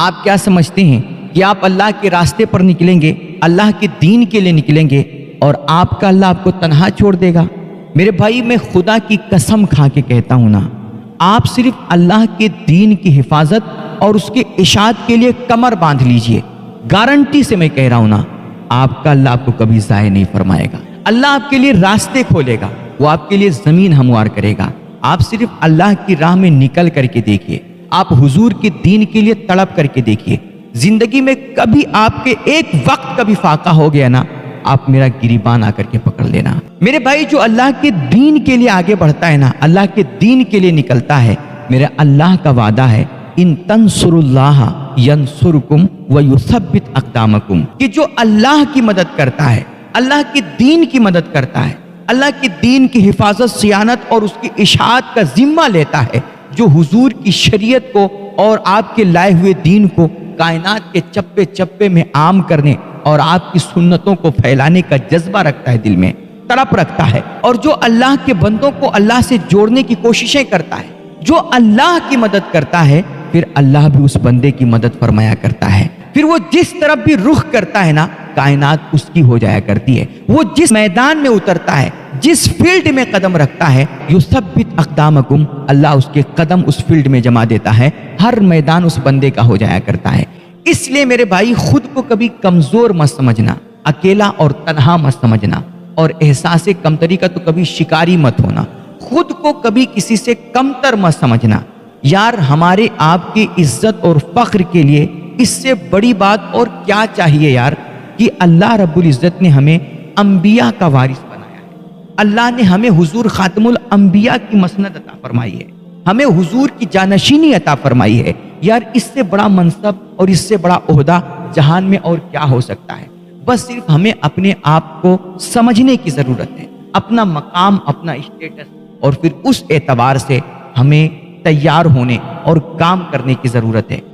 آپ کیا سمجھتے ہیں کہ آپ اللہ کے راستے پر نکلیں گے، اللہ کے دین کے لیے نکلیں گے اور آپ کا اللہ آپ کو تنہا چھوڑ دے گا؟ میرے بھائی، میں خدا کی قسم کھا کے کہتا ہوں نا، آپ صرف اللہ کے دین کی حفاظت اور اس کے اشاعت کے لیے کمر باندھ لیجئے، گارنٹی سے میں کہہ رہا ہوں نا، آپ کا اللہ آپ کو کبھی ضائع نہیں فرمائے گا۔ اللہ آپ کے لیے راستے کھولے گا، وہ آپ کے لیے زمین ہموار کرے گا۔ آپ صرف اللہ کی راہ میں نکل کر کے دیکھیے، آپ حضور کے دین کے لیے تڑپ کر کے دیکھیے۔ زندگی میں کبھی آپ کے ایک وقت کبھی فاقہ ہو گیا نا، آپ میرا گریبان آ کر کے پکڑ لینا۔ میرے بھائی، جو اللہ کے دین کے لیے آگے بڑھتا ہے نا، اللہ کے دین کے لیے نکلتا ہے، میرا اللہ کا وعدہ ہے، ان تنصر اللہ ینصرکم ویثبت اقدامکم، کہ جو اللہ کی مدد کرتا ہے، اللہ کے دین کی مدد کرتا ہے، اللہ کے دین کی حفاظت، صیانت اور اس کی اشاعت کا ذمہ لیتا ہے، جو حضور کی شریعت کو اور آپ کے لائے ہوئے دین کو کائنات کے چپے چپے میں عام کرنے اور آپ کی سنتوں کو پھیلانے کا جذبہ رکھتا ہے، دل میں تڑپ رکھتا ہے، اور جو اللہ کے بندوں کو اللہ سے جوڑنے کی کوششیں کرتا ہے، جو اللہ کی مدد کرتا ہے، پھر اللہ بھی اس بندے کی مدد فرمایا کرتا ہے۔ پھر وہ جس طرف بھی رخ کرتا ہے نا، کائنات اس کی ہو جایا کرتی ہے۔ وہ جس میدان میں اترتا ہے، جس فیلڈ میں قدم رکھتا ہے، یثبت اقدامکم، اللہ اس کے قدم اس فیلڈ میں جما دیتا ہے، ہر میدان اس بندے کا ہو جایا کرتا ہے۔ اس لیے میرے بھائی، خود کو کبھی کمزور مت سمجھنا، اکیلا اور تنہا مت سمجھنا، اور احساس کمتری کا تو کبھی شکاری مت ہونا۔ خود کو کبھی کسی سے کمتر مت سمجھنا۔ یار، ہمارے آپ کی عزت اور فخر کے لیے اس سے بڑی بات اور کیا چاہیے یار، کہ اللہ رب العزت نے ہمیں انبیاء کا وارث بنایا ہے۔ اللہ نے ہمیں حضور خاتم الانبیاء کی مسند عطا فرمائی ہے، ہمیں حضور کی جانشینی عطا فرمائی ہے۔ یار، اس سے بڑا منصب اور اس سے بڑا عہدہ جہان میں اور کیا ہو سکتا ہے؟ بس صرف ہمیں اپنے آپ کو سمجھنے کی ضرورت ہے، اپنا مقام، اپنا اسٹیٹس، اور پھر اس اعتبار سے ہمیں تیار ہونے اور کام کرنے کی ضرورت ہے۔